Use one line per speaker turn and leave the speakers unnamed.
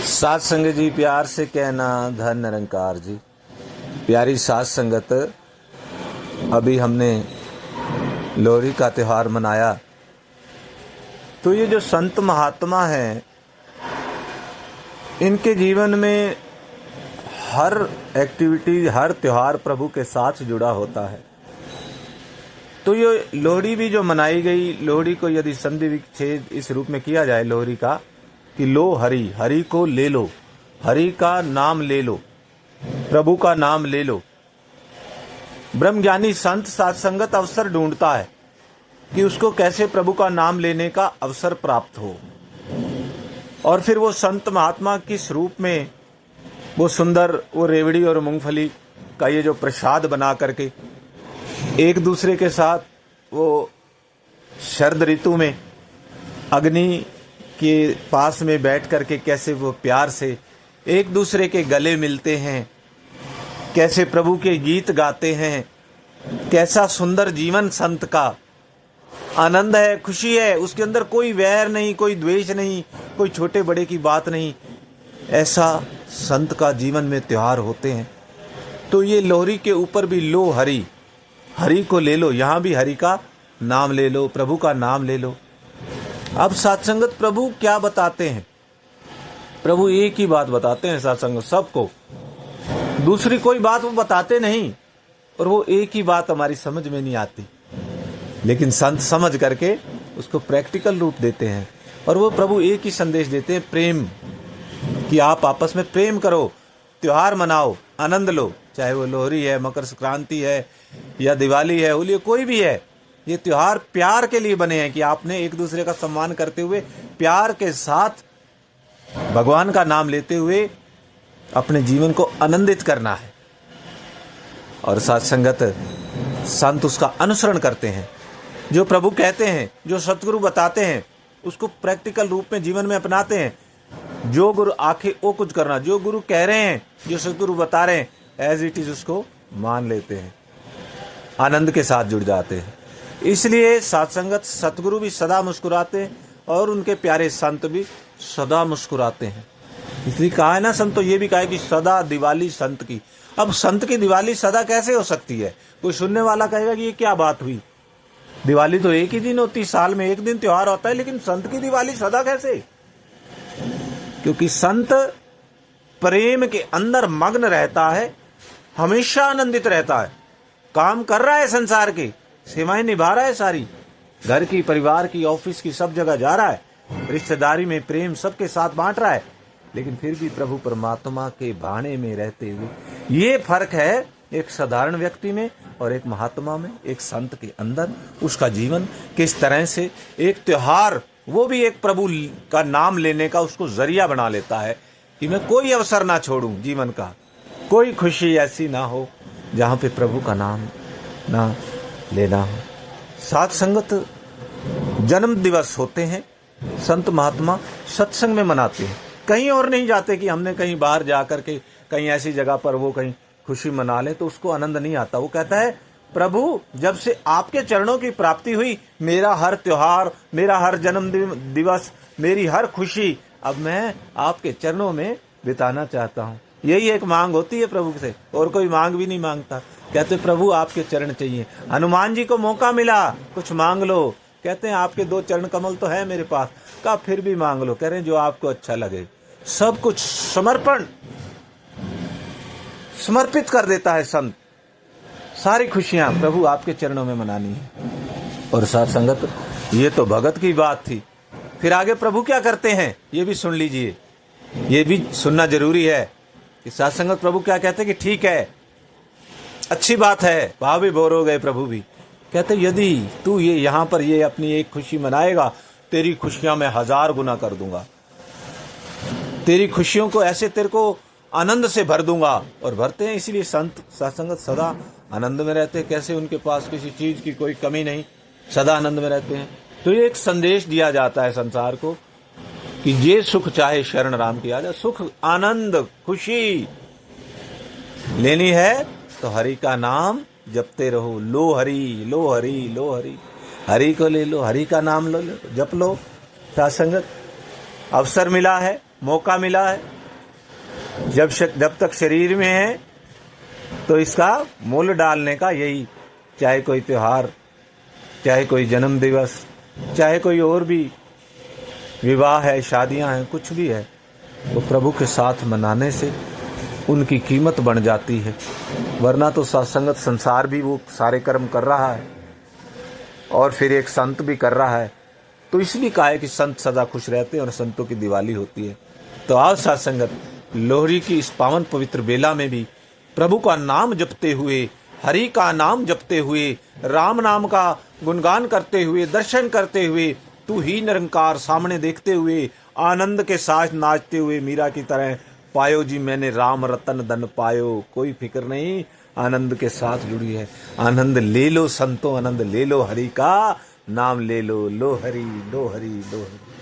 साध संगत जी, प्यार से कहना धन निरंकार जी। प्यारी साध संगत, अभी हमने लोहड़ी का त्यौहार मनाया। तो ये जो संत महात्मा हैं, इनके जीवन में हर एक्टिविटी, हर त्यौहार प्रभु के साथ जुड़ा होता है। तो ये लोहड़ी भी जो मनाई गई, लोहड़ी को यदि संधि विच्छेद इस रूप में किया जाए लोहड़ी का, कि लो हरि, हरि को ले लो, हरि का नाम ले लो, प्रभु का नाम ले लो। ब्रह्मज्ञानी संत साध संगत अवसर ढूंढता है कि उसको कैसे प्रभु का नाम लेने का अवसर प्राप्त हो, और फिर वो संत महात्मा किस रूप में वो सुंदर वो रेवड़ी और मूंगफली का ये जो प्रसाद बना करके एक दूसरे के साथ वो शरद ऋतु में अग्नि के पास में बैठ करके कैसे वो प्यार से एक दूसरे के गले मिलते हैं, कैसे प्रभु के गीत गाते हैं, कैसा सुंदर जीवन संत का आनंद है, खुशी है। उसके अंदर कोई वैर नहीं, कोई द्वेष नहीं, कोई छोटे बड़े की बात नहीं। ऐसा संत का जीवन में त्योहार होते हैं। तो ये लोहड़ी के ऊपर भी लो हरि, हरि को ले लो, यहाँ भी हरि का नाम ले लो, प्रभु का नाम ले लो। अब सत्संगत प्रभु क्या बताते हैं? प्रभु एक ही बात बताते हैं सत्संगत सबको, दूसरी कोई बात वो बताते नहीं, और वो एक ही बात हमारी समझ में नहीं आती, लेकिन संत समझ करके उसको प्रैक्टिकल रूप देते हैं। और वो प्रभु एक ही संदेश देते हैं, प्रेम, कि आप आपस में प्रेम करो, त्योहार मनाओ, आनंद लो। चाहे वो लोहड़ी है, मकर संक्रांति है, या दिवाली है, होली, कोई भी है, ये त्योहार प्यार के लिए बने हैं कि आपने एक दूसरे का सम्मान करते हुए प्यार के साथ भगवान का नाम लेते हुए अपने जीवन को आनंदित करना है। और सत्संगत संत उसका अनुसरण करते हैं, जो प्रभु कहते हैं, जो सतगुरु बताते हैं, उसको प्रैक्टिकल रूप में जीवन में अपनाते हैं। जो गुरु आखे वो कुछ करना, जो गुरु कह रहे हैं, जो सतगुरु बता रहे हैं, एज इट इज उसको मान लेते हैं, आनंद के साथ जुड़ जाते हैं। इसलिए सत्संगत सतगुरु भी सदा मुस्कुराते हैं और उनके प्यारे संत भी सदा मुस्कुराते हैं। इसलिए कहा है ना, संत तो ये भी कहा है कि सदा दिवाली संत की। अब संत की दिवाली सदा कैसे हो सकती है? कोई सुनने वाला कहेगा कि ये क्या बात हुई, दिवाली तो एक ही दिन होती, साल में एक दिन त्योहार होता है, लेकिन संत की दिवाली सदा कैसे? क्योंकि संत प्रेम के अंदर मग्न रहता है, हमेशा आनंदित रहता है, काम कर रहा है, संसार की सेवाएं निभा रहा है, सारी घर की, परिवार की, ऑफिस की, सब जगह जा रहा है, रिश्तेदारी में प्रेम सबके साथ बांट रहा है, लेकिन फिर भी प्रभु परमात्मा के भाने में रहते हुए। ये फर्क है एक साधारण व्यक्ति में और एक महात्मा में, एक संत के अंदर उसका जीवन किस तरह से एक त्योहार, वो भी एक प्रभु का नाम लेने का उसको जरिया बना लेता है कि मैं कोई अवसर ना छोड़ूं, जीवन का कोई खुशी ऐसी ना हो जहां पे प्रभु का नाम ना लेना हो। साध संगत जन्म दिवस होते हैं, संत महात्मा सत्संग में मनाते हैं, कहीं और नहीं जाते कि हमने कहीं बाहर जा करके कहीं ऐसी जगह पर वो कहीं खुशी मना ले तो उसको आनंद नहीं आता। वो कहता है, प्रभु जब से आपके चरणों की प्राप्ति हुई, मेरा हर त्योहार, मेरा हर जन्म दिवस, मेरी हर खुशी अब मैं आपके चरणों में बिताना चाहता हूँ। यही एक मांग होती है प्रभु से, और कोई मांग भी नहीं मांगता। कहते प्रभु आपके चरण चाहिए। हनुमान जी को मौका मिला, कुछ मांग लो, कहते हैं आपके 2 चरण कमल तो है मेरे पास, का फिर भी मांग लो, कह रहे हैं जो आपको अच्छा लगे। सब कुछ समर्पण, समर्पित कर देता है संत, सारी खुशियां प्रभु आपके चरणों में मनानी है। और साथ संगत, ये तो भगत की बात थी। फिर आगे प्रभु क्या करते हैं ये भी सुन लीजिए, ये भी सुनना जरूरी है कि साथ संगत प्रभु क्या कहते हैं कि ठीक है, अच्छी बात है, भाव भी बोर हो गए। प्रभु भी कहते यदि तू ये यहाँ पर ये अपनी एक खुशी मनाएगा, तेरी खुशियां मैं 1000 गुना कर दूंगा, तेरी खुशियों को ऐसे तेरे को आनंद से भर दूंगा। और भरते हैं, इसीलिए संत सत्संगत सदा आनंद में रहते हैं। कैसे उनके पास किसी चीज की कोई कमी नहीं, सदा आनंद में रहते हैं। तो ये एक संदेश दिया जाता है संसार को कि ये सुख चाहे शरण राम की आ जाए, सुख, आनंद, खुशी लेनी है तो हरि का नाम जपते रहो। लो हरि, लो हरि, लो हरि, हरि को ले लो, हरि का नाम लो, जप लो। साथ संगत अवसर मिला है, मौका मिला है, जब तक शरीर में है तो इसका मूल डालने का यही, चाहे कोई त्योहार, चाहे कोई जन्म दिवस, चाहे कोई और भी विवाह है, शादियां हैं, कुछ भी है, वो प्रभु के साथ मनाने से उनकी कीमत बढ़ जाती है। वरना तो सत्संगत संसार भी वो सारे कर्म कर रहा है और फिर एक संत भी कर रहा है, तो इसलिए कहा है कि संत सदा खुश रहते हैं और संतों की दिवाली होती है। तो आओ सत्संगत, लोहरी की इस पावन पवित्र बेला में भी प्रभु का नाम जपते हुए, हरि का नाम जपते हुए, राम नाम का गुणगान करते हुए, दर्शन करते हुए, तू ही निरंकार सामने देखते हुए, आनंद के साथ नाचते हुए, मीरा की तरह पायो जी मैंने राम रतन धन पायो, कोई फिक्र नहीं, आनंद के साथ जुड़ी है। आनंद ले लो संतो, आनंद ले लो, हरि का नाम ले लो, लो हरि लो हरि लो हरि।